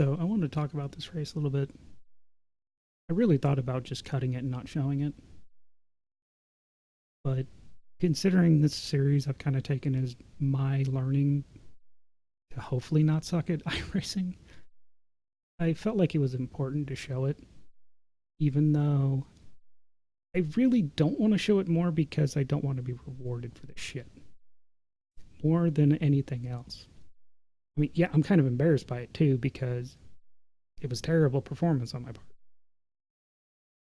So I wanted to talk about this race a little bit. I really thought about just cutting it and not showing it. But considering this series I've kind of taken as my learning to hopefully not suck at iRacing, I felt like it was important to show it, even though I really don't want to show it more because I don't want to be rewarded for this shit. More than anything else. I mean, yeah, I'm kind of embarrassed by it too because it was terrible performance on my part.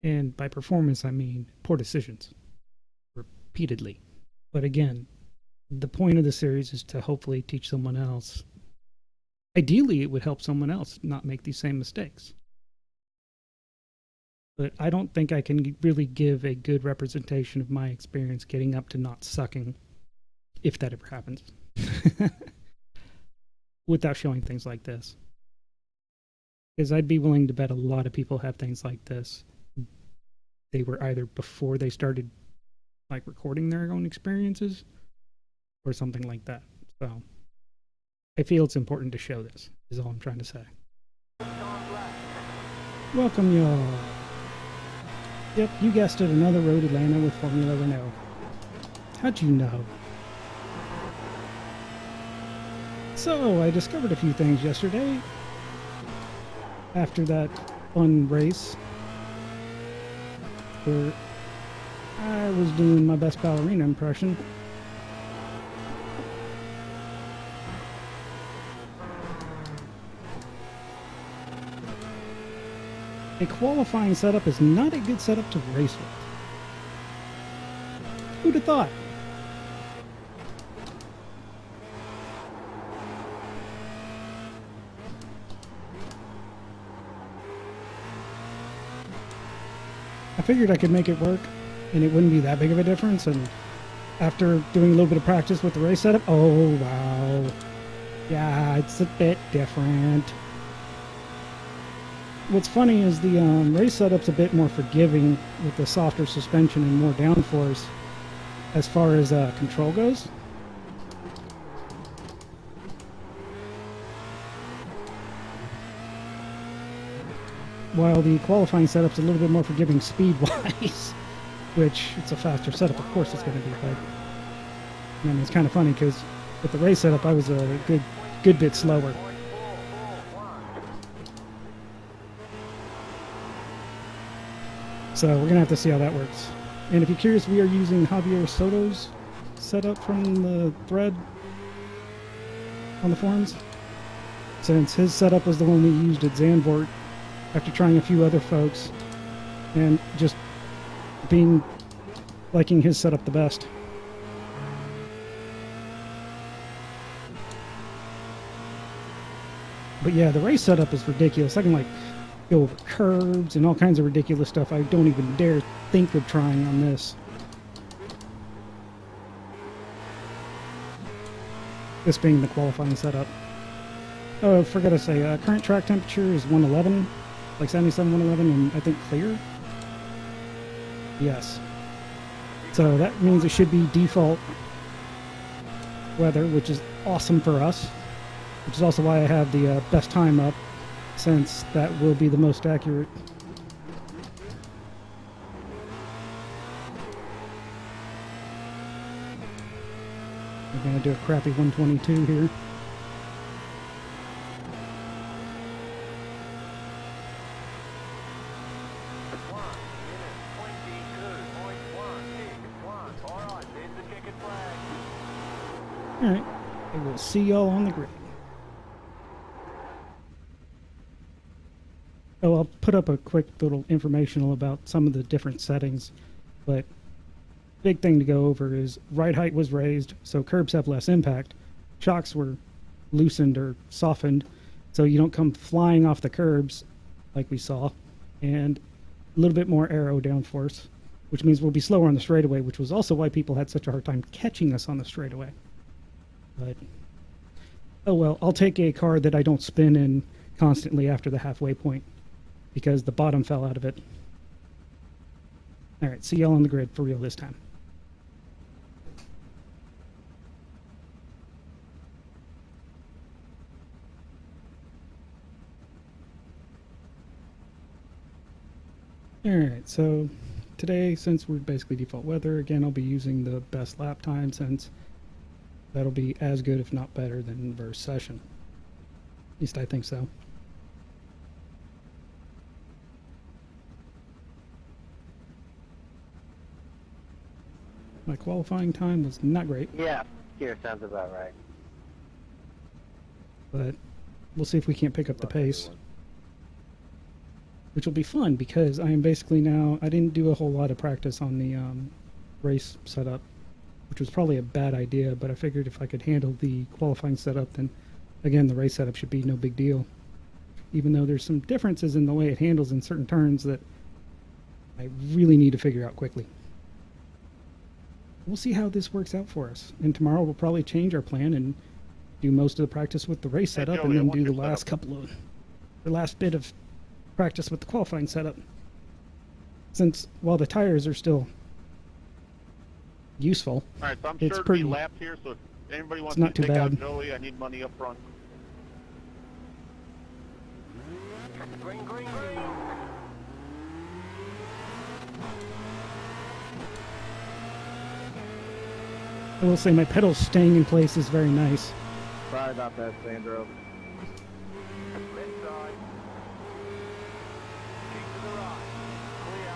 And by performance, I mean poor decisions repeatedly. But again, the point of the series is to hopefully teach someone else. Ideally, it would help someone else not make these same mistakes. But I don't think I can really give a good representation of my experience getting up to not sucking, if that ever happens, without showing things like this. Because I'd be willing to bet a lot of people have things like this. They were either before they started like recording their own experiences or something like that. So I feel it's important to show this, is all I'm trying to say. Welcome, y'all. Yep, you guessed it, another Road Atlanta with Formula Renault. How'd you know? So, I discovered a few things yesterday after that fun race where I was doing my best ballerina impression. A qualifying setup is not a good setup to race with. Who'd have thought? I figured I could make it work and it wouldn't be that big of a difference, and after doing a little bit of practice with the race setup, oh wow. Yeah, it's a bit different. What's funny is the race setup's a bit more forgiving with the softer suspension and more downforce as far as control goes. While the qualifying setup's a little bit more forgiving speed-wise, which it's a faster setup, of course it's going to be, but I mean, it's kind of funny because with the race setup I was a good bit slower. So we're going to have to see how that works. And if you're curious, we are using Javier Soto's setup from the thread on the forums, since his setup was the one we used at Zandvoort after trying a few other folks and just liking his setup the best. But yeah, the race setup is ridiculous. I can like go over curves and all kinds of ridiculous stuff I don't even dare think of trying on this. This being the qualifying setup. Oh, I forgot to say, current track temperature is 111, like 77, 111, and I think clear. Yes. So that means it should be default weather, which is awesome for us, which is also why I have the best time up, since that will be the most accurate. I'm going to do a crappy 122 here. Alright, I will see y'all on the grid. Oh, I'll put up a quick little informational about some of the different settings, but big thing to go over is ride height was raised, so curbs have less impact. Shocks were loosened or softened, so you don't come flying off the curbs like we saw, and a little bit more aero downforce, which means we'll be slower on the straightaway, which was also why people had such a hard time catching us on the straightaway. But oh well, I'll take a car that I don't spin in constantly after the halfway point, because the bottom fell out of it. Alright, see y'all on the grid for real this time. Alright, so today, since we're basically default weather, again, I'll be using the best lap time since that'll be as good, if not better, than inverse session. At least I think so. My qualifying time was not great. Yeah, here sounds about right. But we'll see if we can't pick up the pace. Which will be fun because I am basically now, I didn't do a whole lot of practice on the race setup, which was probably a bad idea, but I figured if I could handle the qualifying setup, then again, the race setup should be no big deal. Even though there's some differences in the way it handles in certain turns that I really need to figure out quickly. We'll see how this works out for us. And tomorrow we'll probably change our plan and do most of the practice with the race setup, and then do the last the last bit of practice with the qualifying setup. Since while the tires are still useful, Alright, so I'm it's sure to pretty be lapped here, so if anybody wants not to too take out bad. Joey, I need money up front. Green, green, green. I will say my pedals staying in place is very nice. Sorry about that, Sandro. Left side. Keep to the right. Clear.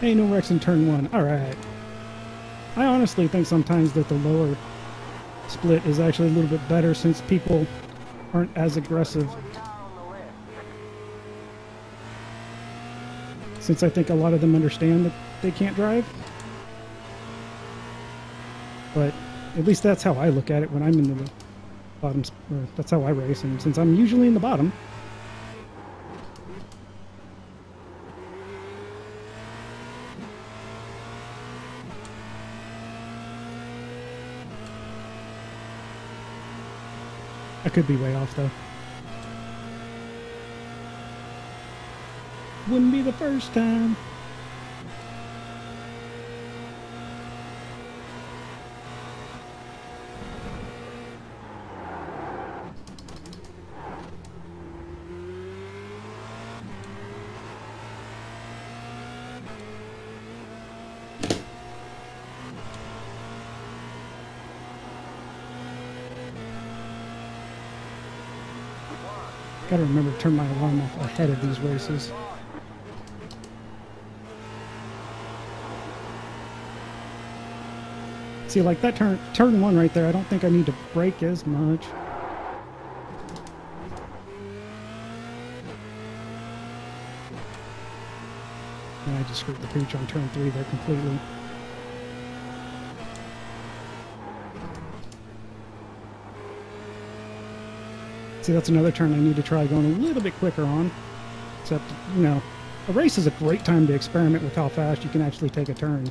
Hey, no wrecks in turn one. Alright. I honestly think sometimes that the lower split is actually a little bit better since people aren't as aggressive. Since I think a lot of them understand that they can't drive. But at least that's how I look at it when I'm in the bottom, or that's how I race, and since I'm usually in the bottom. I could be way off though. Wouldn't be the first time. Gotta remember to turn my alarm off ahead of these races. See, like that turn one right there, I don't think I need to brake as much. And I just screwed the pooch on turn 3 there completely. See, that's another turn I need to try going a little bit quicker on. Except, you know, a race is a great time to experiment with how fast you can actually take a turn.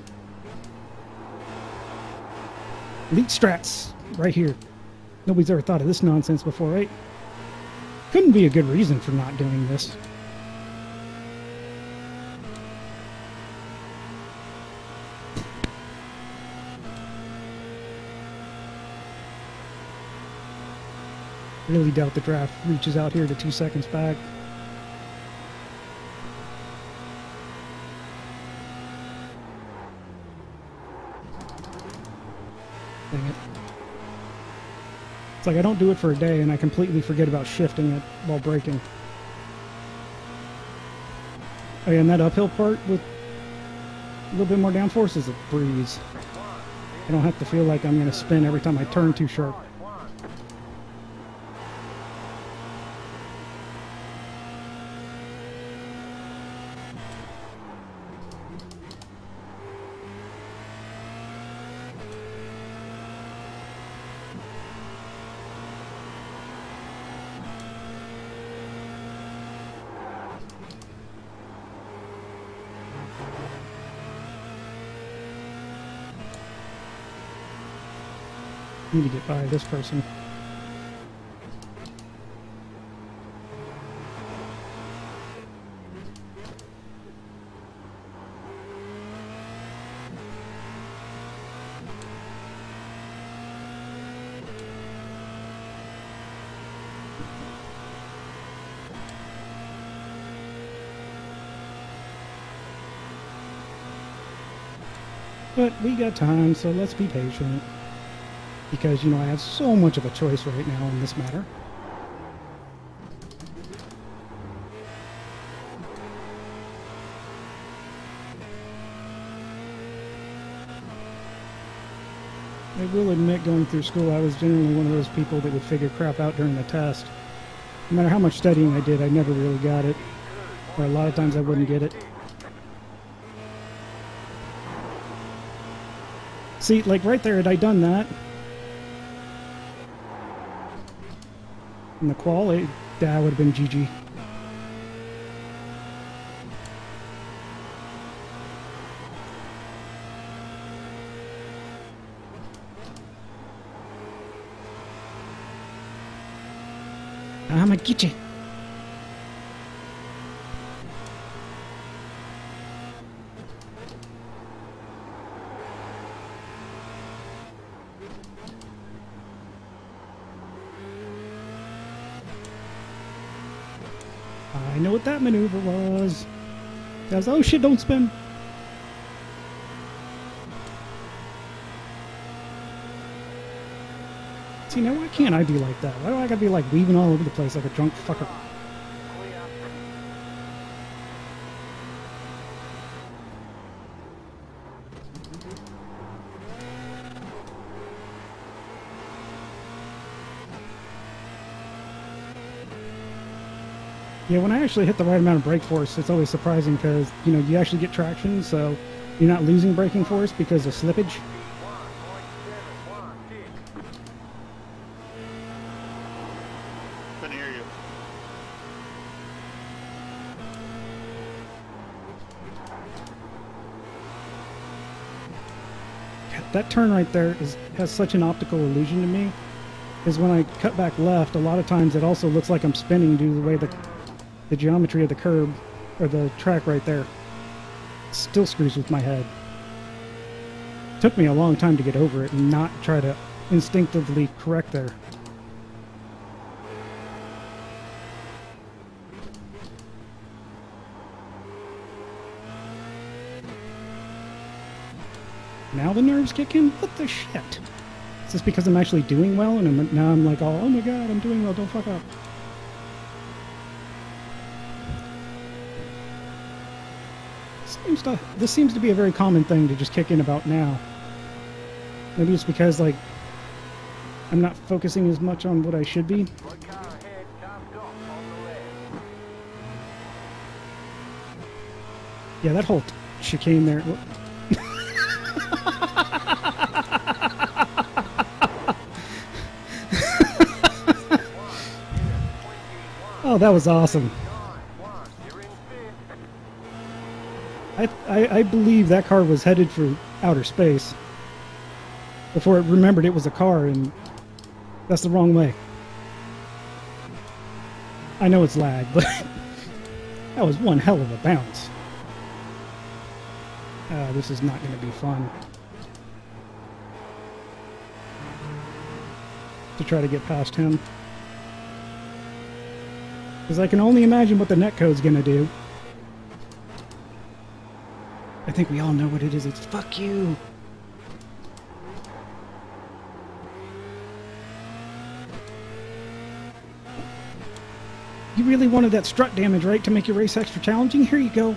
Elite strats, right here. Nobody's ever thought of this nonsense before, right? Couldn't be a good reason for not doing this. Really doubt the draft reaches out here to 2 seconds back. Dang it. It's like I don't do it for a day and I completely forget about shifting it while braking. Oh yeah, and that uphill part with a little bit more downforce is a breeze. I don't have to feel like I'm going to spin every time I turn too sharp. Need to get by this person. But we got time, so let's be patient. Because, you know, I have so much of a choice right now in this matter. I will admit, going through school, I was generally one of those people that would figure crap out during the test. No matter how much studying I did, I never really got it. Or a lot of times I wouldn't get it. See, like right there, had I done that, in the qual, that would have been GG. I'ma get you. I know what that maneuver was. That was, oh shit, don't spin. See, now why can't I be like that? Why do I gotta be like weaving all over the place like a drunk fucker? Clear. Yeah, when I actually hit the right amount of brake force, it's always surprising because, you know, you actually get traction, so you're not losing braking force because of slippage. 1.716. Couldn't hear you. That turn right there has such an optical illusion to me, because when I cut back left, a lot of times it also looks like I'm spinning due to the way the geometry of the curb, or the track right there, still screws with my head. Took me a long time to get over it and not try to instinctively correct there. Now the nerves kick in? What the shit? Is this because I'm actually doing well and now I'm like, oh my god, I'm doing well, don't fuck up. This seems to be a very common thing to just kick in about now. Maybe it's because, like, I'm not focusing as much on what I should be. Right car ahead, car stop on the left. Yeah, that whole chicane there. Oh, that was awesome. 9-1. You're in fifth. I believe that car was headed for outer space before it remembered it was a car, and that's the wrong way. I know it's lag, but that was one hell of a bounce. This is not going to be fun. To try to get past him. Because I can only imagine what the netcode's going to do. I think we all know what it is. It's fuck you. You really wanted that strut damage, right, to make your race extra challenging? Here you go.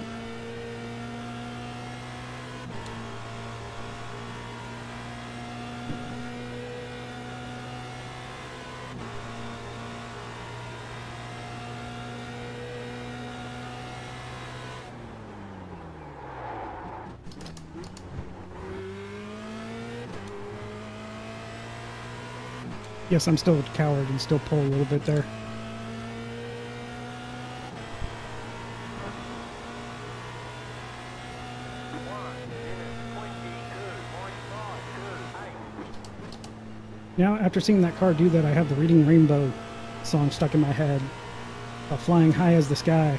Yes, I'm still a coward and still pull a little bit there. Now, after seeing that car do that, I have the Reading Rainbow song stuck in my head. Flying high as the sky.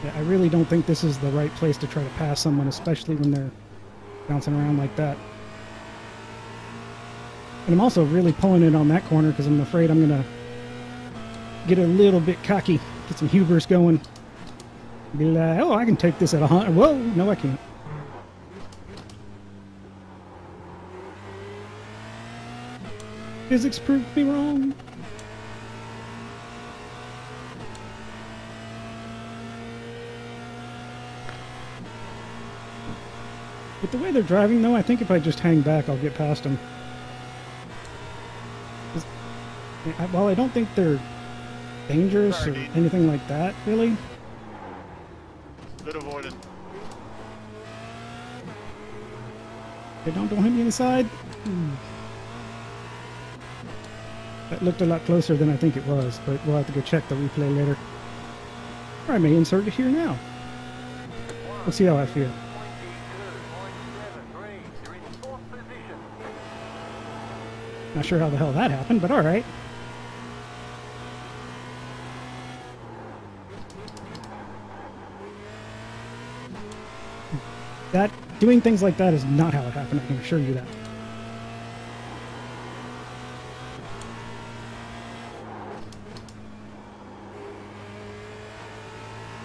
Yeah, I really don't think this is the right place to try to pass someone, especially when they're bouncing around like that. And I'm also really pulling it on that corner because I'm afraid I'm going to get a little bit cocky, get some hubris going. Be like, oh, I can take this at 100. Whoa, no, I can't. Physics proved me wrong. With the way they're driving, though, I think if I just hang back, I'll get past them. While I don't think they're dangerous or anything like that, really. Good avoidance. Okay, don't hit me in the side. That looked a lot closer than I think it was, but we'll have to go check the replay later. Or I may insert it here now. We'll see how I feel. 22.73. You're in fourth position. Not sure how the hell that happened, but alright. Doing things like that is not how it happened, I can assure you that.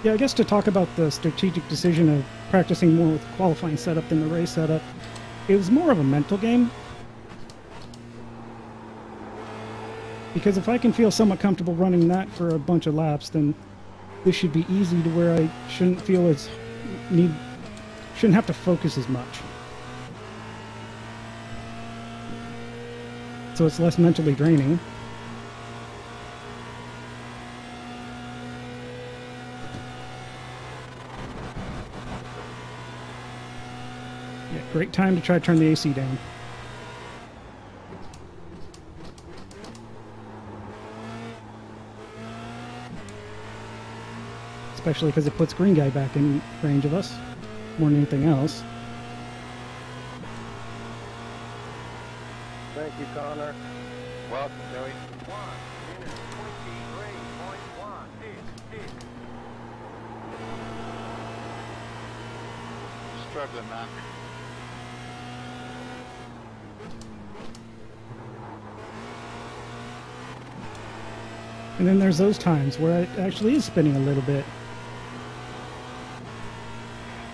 Yeah, I guess to talk about the strategic decision of practicing more with the qualifying setup than the race setup, it was more of a mental game. Because if I can feel somewhat comfortable running that for a bunch of laps, then this should be easy to where I shouldn't feel as shouldn't have to focus as much. So it's less mentally draining. Yeah, great time to try to turn the AC down. Especially because it puts Green Guy back in range of us. More than anything else. Thank you, Connor. Welcome, Joey. 1 minute 23.166. Struggling, man. And then there's those times where it actually is spinning a little bit.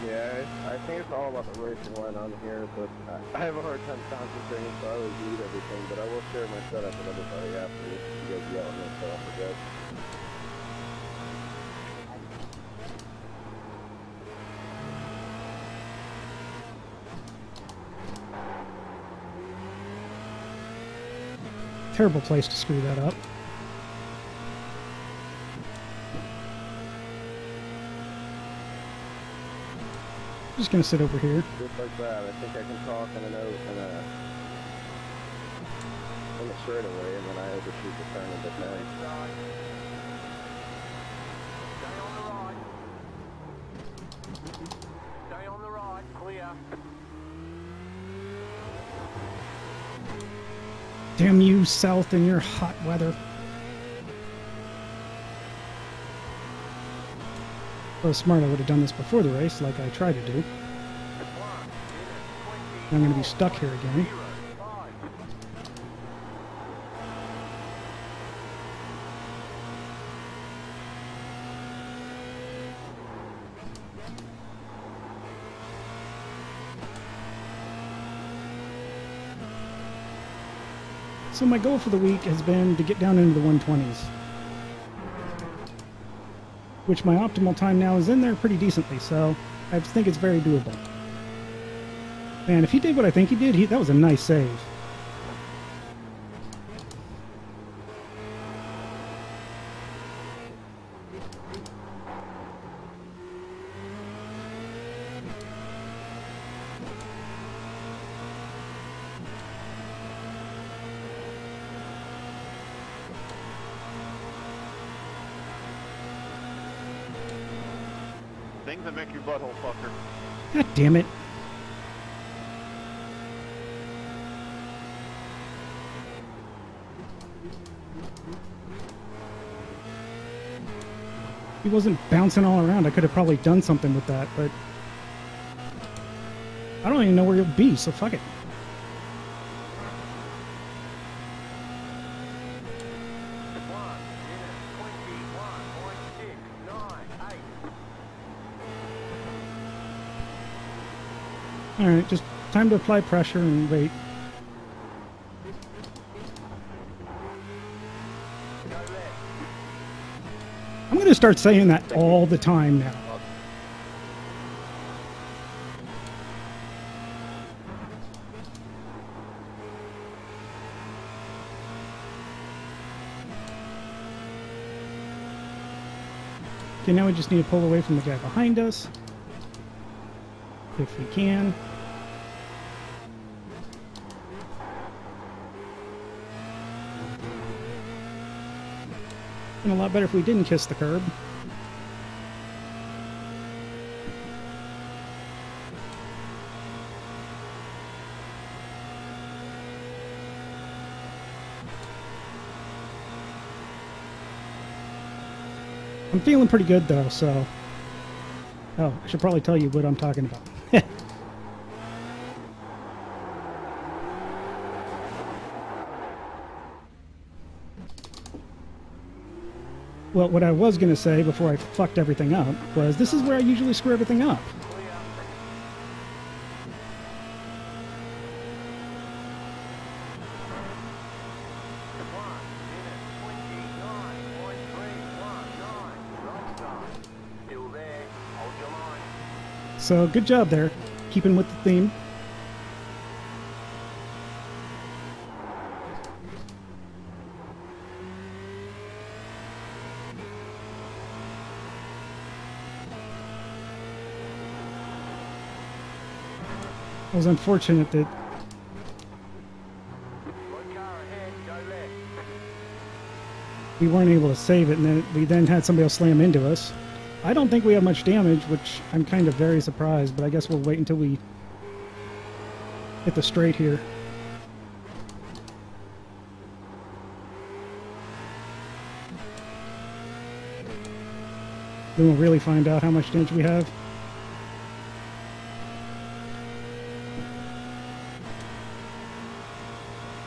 Yeah, I think it's all about the racing line on here, but I have a hard time concentrating, so I always read everything, but I will share my setup with everybody after you guys yell at me, so I forget. Terrible place to screw that up. Just gonna sit over here. Just like that, I think I can talk in a note and in a straightaway, and then I overshoot the turn a bit now. Stay on the right. Stay on the right, clear. Damn you, South, and your hot weather. If I was smart, I would have done this before the race, like I tried to do. I'm going to be stuck here again. So my goal for the week has been to get down into the 120s. Which my optimal time now is in there pretty decently, so I think it's very doable. Man, if he did what I think he did, that was a nice save. Things that make your butthole fucker. God damn it. He wasn't bouncing all around. I could have probably done something with that, but I don't even know where he'll be, so fuck it. Alright, just time to apply pressure and wait. I'm going to start saying that all the time now. Okay, now we just need to pull away from the guy behind us. If we can. And a lot better if we didn't kiss the curb. I'm feeling pretty good though, so... Oh, I should probably tell you what I'm talking about. Well, what I was going to say before I fucked everything up was this is where I usually screw everything up. So good job there, keeping with the theme. It was unfortunate that we weren't able to save it, and then we then had somebody else slam into us. I don't think we have much damage, which I'm kind of very surprised, but I guess we'll wait until we hit the straight here. Then we'll really find out how much damage we have.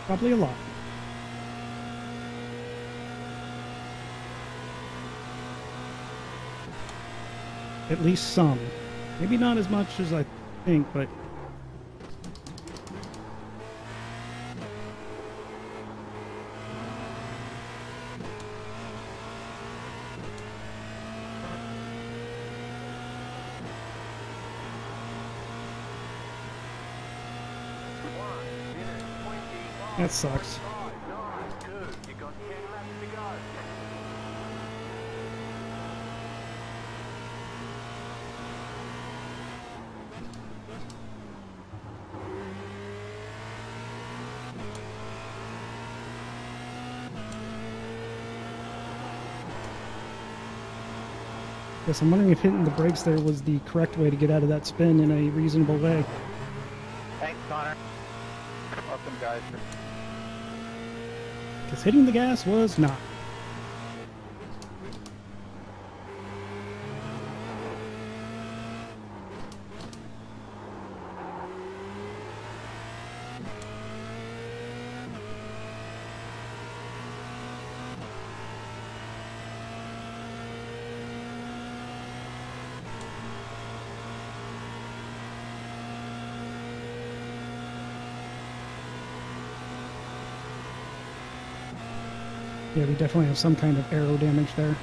Probably a lot. At least some. Maybe not as much as I think, but... That sucks. Yes, I'm wondering if hitting the brakes there was the correct way to get out of that spin in a reasonable way. Thanks, Connor. Welcome, guys. Because hitting the gas was not. Yeah, we definitely have some kind of aero damage there.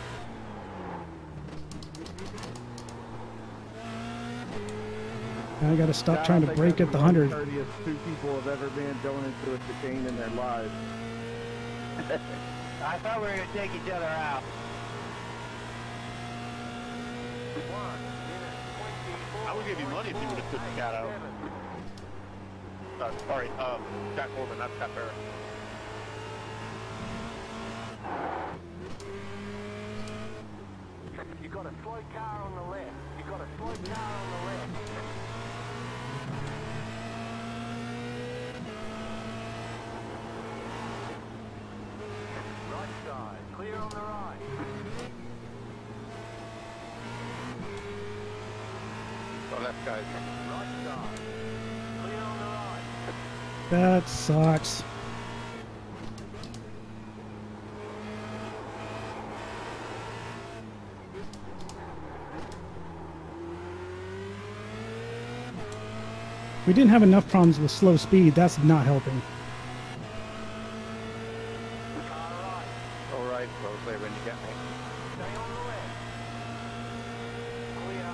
Now I gotta stop trying to brake at the 100. Two people have ever been going into a chicane in their lives. I thought we were going to take each other out. I would give you money if you would have took the cat out. Sorry, Jack Corbin, not Scott Barrett. You got a slow car on the left. You got a slow car on the left. Right side, clear on the right. Oh, left, guys. Right side, clear on the right. That sucks. We didn't have enough problems with slow speed. That's not helping. Car right. All right, Rosie, when you get me. Stay on the left. Clear.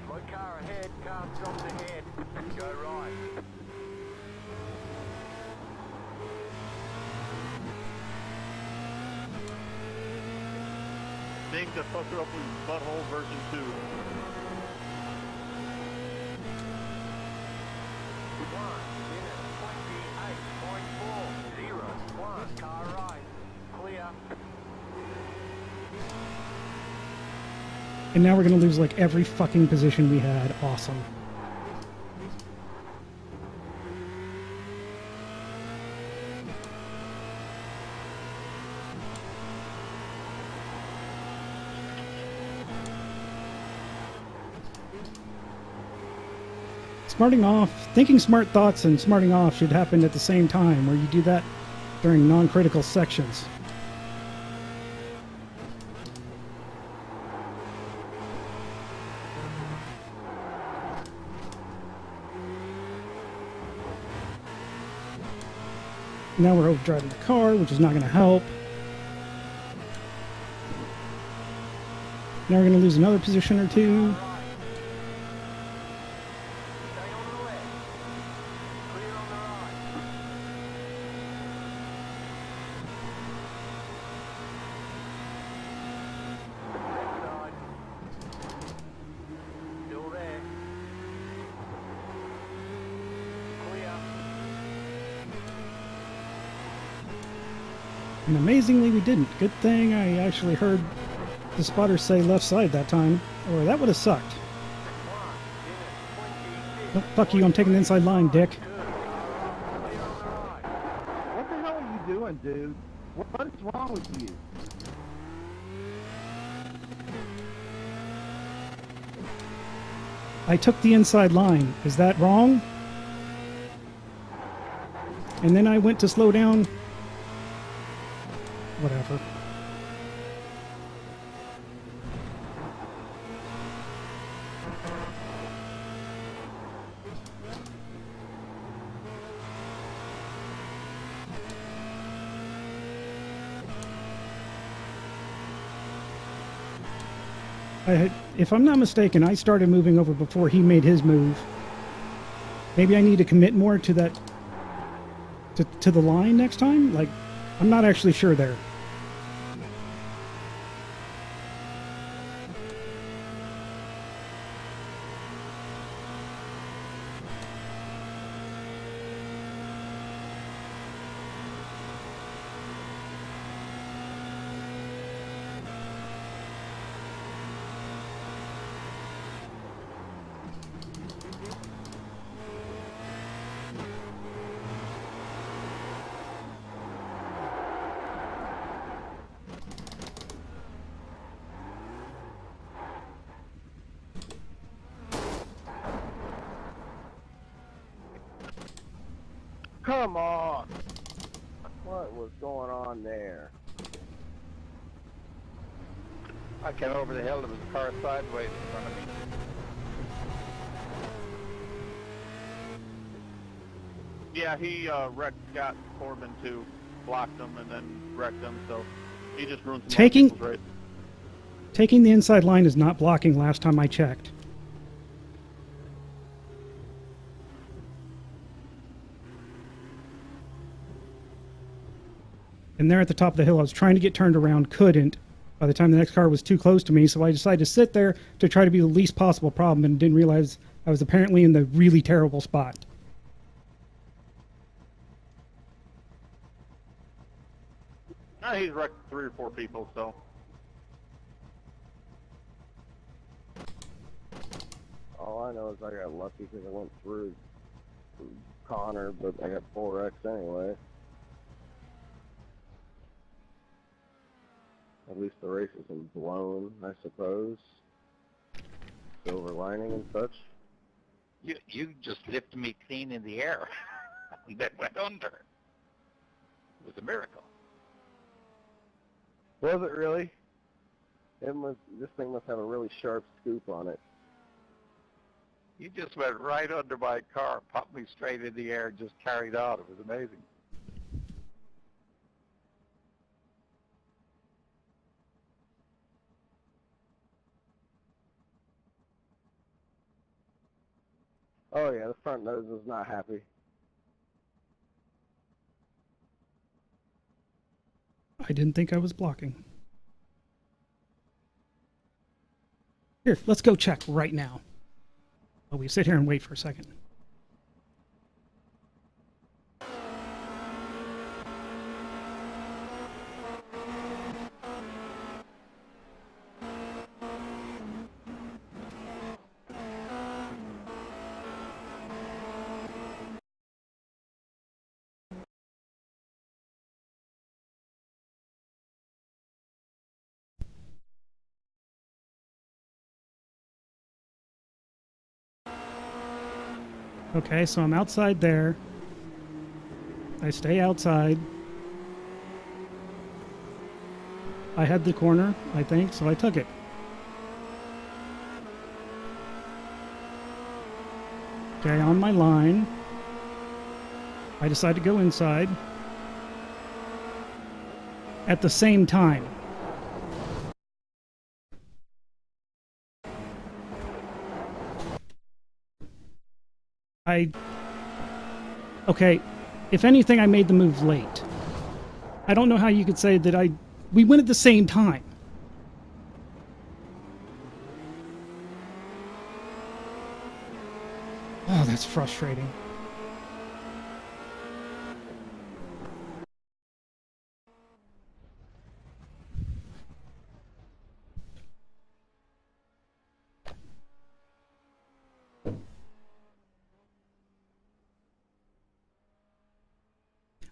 My car ahead, car stopped ahead. Go right. Things that fuck her up with Butthole version 2. 1 car right. Clear. And now we're going to lose like every fucking position we had. Awesome. Smarting off, thinking smart thoughts and smarting off should happen at the same time, where you do that during non-critical sections. Now we're overdriving the car, which is not going to help. Now we're going to lose another position or two. Stay on the left. Clear on the right. Left side. Still there. Clear. And amazingly, we didn't. Good thing I actually heard the spotter say left side that time, or that would have sucked. 1 Oh, fuck you, I'm taking the inside line, dick. Clear on the right. What the hell are you doing, dude? What is wrong with you? I took the inside line. Is that wrong? And then I went to slow down. Whatever. If I'm not mistaken, I started moving over before he made his move. Maybe I need to commit more to that, to the line next time? Like, I'm not actually sure there. Come on! What was going on there? I came over the hill. There was a car sideways in front of me. Yeah, he wrecked Scott Corbin too. Blocked him and then wrecked him. So he just ruined some other people's race. Taking the inside line is not blocking last time I checked. And there at the top of the hill, I was trying to get turned around, couldn't. By the time the next car was too close to me, so I decided to sit there to try to be the least possible problem and didn't realize I was apparently in the really terrible spot. He's wrecked 3 or 4 people, so. All I know is I got lucky because I went through Connor, but I got 4X anyway. At least the race isn't blown, I suppose. Silver lining and such. You just lifted me clean in the air and then went under. It was a miracle. Was it really? This thing must have a really sharp scoop on it. You just went right under my car, popped me straight in the air, and just carried on. It was amazing. Oh yeah, the front nose is not happy. I didn't think I was blocking. Here, let's go check right now. Oh, we sit here and wait for a second. Okay, so I'm outside there. I stay outside. I had the corner, I think, so I took it. Okay, on my line. I decide to go inside. At the same time. Okay, if anything, I made the move late. I don't know how you could say that we went at the same time. Oh, that's frustrating.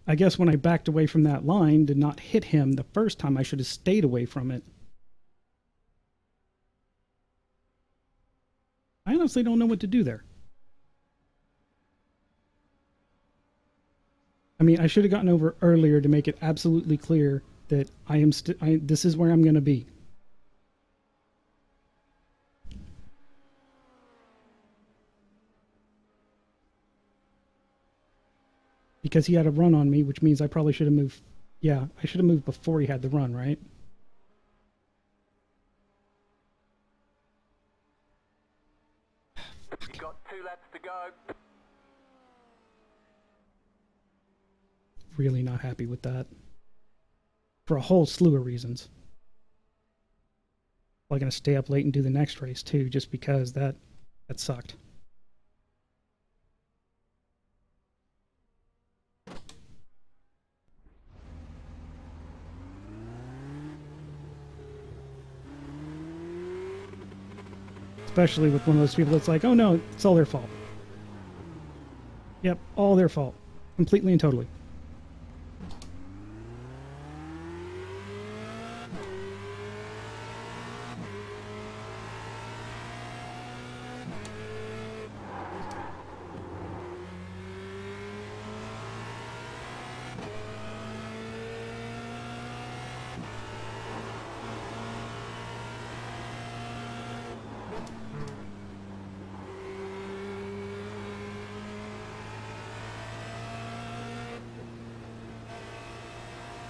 I guess when I backed away from that line, did not hit him the first time, I should have stayed away from it. I honestly don't know what to do there. I mean, I should have gotten over earlier to make it absolutely clear that this is where I'm going to be. Because he had a run on me, which means I probably should have moved. Yeah, I should have moved before he had the run, right? You got 2 laps to go. Really not happy with that. For a whole slew of reasons. I'm going to stay up late and do the next race too, just because that sucked. Especially with one of those people that's like, oh no, it's all their fault. Yep, all their fault. Completely and totally.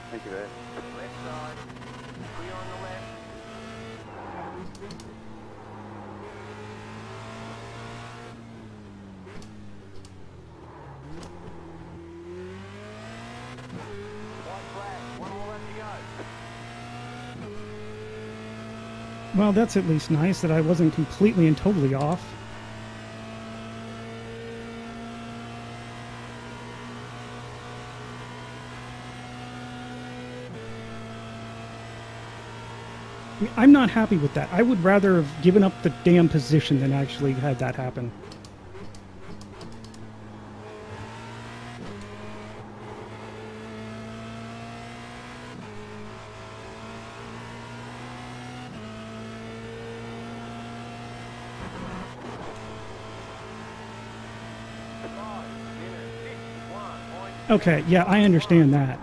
Thank you, man. Left side. Clear on the left. White flag. 1 more left to go. Well, that's at least nice that I wasn't completely and totally off. I mean, I'm not happy with that. I would rather have given up the damn position than actually had that happen. Okay, yeah, I understand that.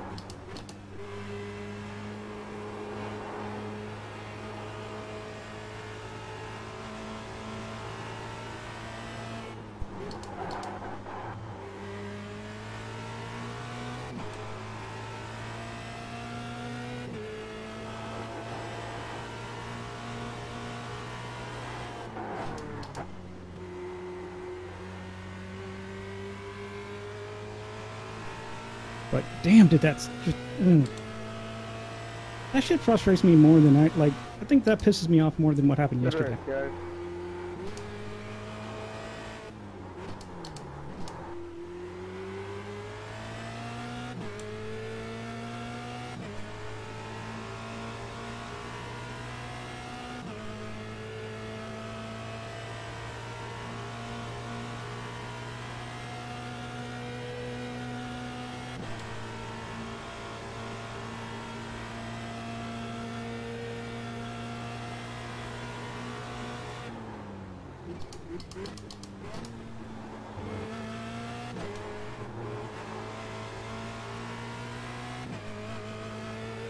But damn, did that just... That shit frustrates me more than I think that pisses me off more than what happened Good yesterday. race, guys.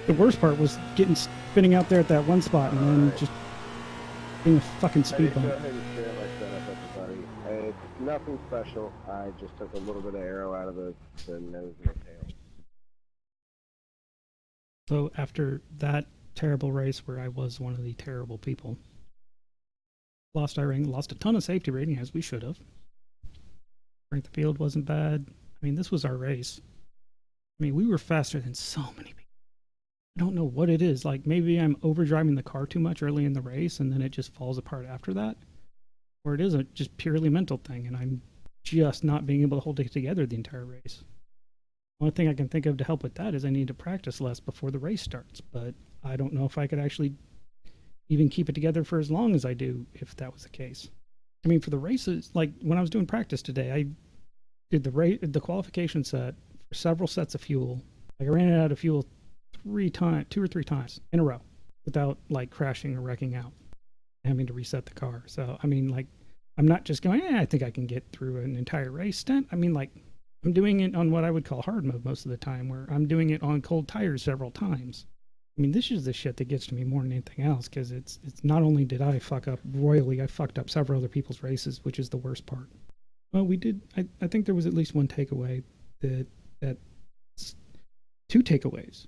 The worst part was spinning out there at that one spot and then just being a fucking Hey, speed go bump. ahead and share my setup, everybody. Hey, it's nothing special. I just took a little bit of arrow out of the nose and the tail. So after that terrible race where I was one of the terrible people, lost iRacing, lost a ton of safety rating as we should have. Strength of field wasn't bad. I mean, this was our race. I mean, we were faster than so many people. I don't know what it is. Like, maybe I'm overdriving the car too much early in the race and then it just falls apart after that. Or it is a just purely mental thing and I'm just not being able to hold it together the entire race. The only thing I can think of to help with that is I need to practice less before the race starts. But I don't know if I could actually even keep it together for as long as I do if that was the case. I mean, for the races, like when I was doing practice today, I did the qualification set for several sets of fuel. Like I ran it out of fuel 2 or 3 times in a row without like crashing or wrecking out, having to reset the car. So, I mean, like, I'm not just going, I think I can get through an entire race stint. I mean, like, I'm doing it on what I would call hard mode most of the time, where I'm doing it on cold tires several times. I mean, this is the shit that gets to me more than anything else, because it's not only did I fuck up royally, I fucked up several other people's races, which is the worst part. Well, we did, I think there was at least one takeaway that 2 takeaways.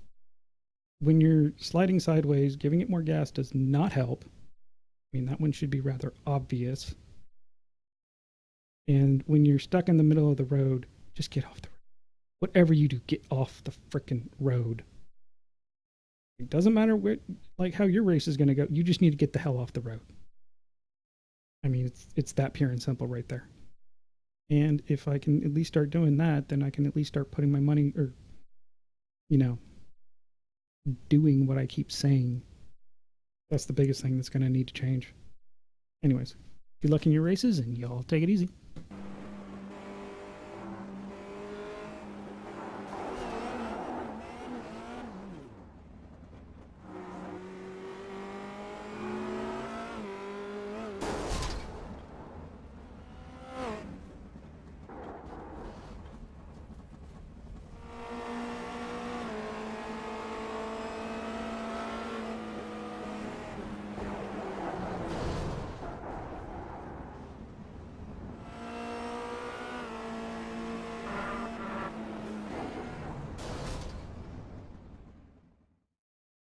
When you're sliding sideways, giving it more gas does not help. I mean, that one should be rather obvious. And when you're stuck in the middle of the road, just get off the road. Whatever you do, get off the frickin' road. It doesn't matter how your race is going to go. You just need to get the hell off the road. I mean, it's that pure and simple right there. And if I can at least start doing that, then I can at least start putting my money, or, doing what I keep saying. That's the biggest thing that's going to need to change. Anyways, good luck in your races, and y'all take it easy.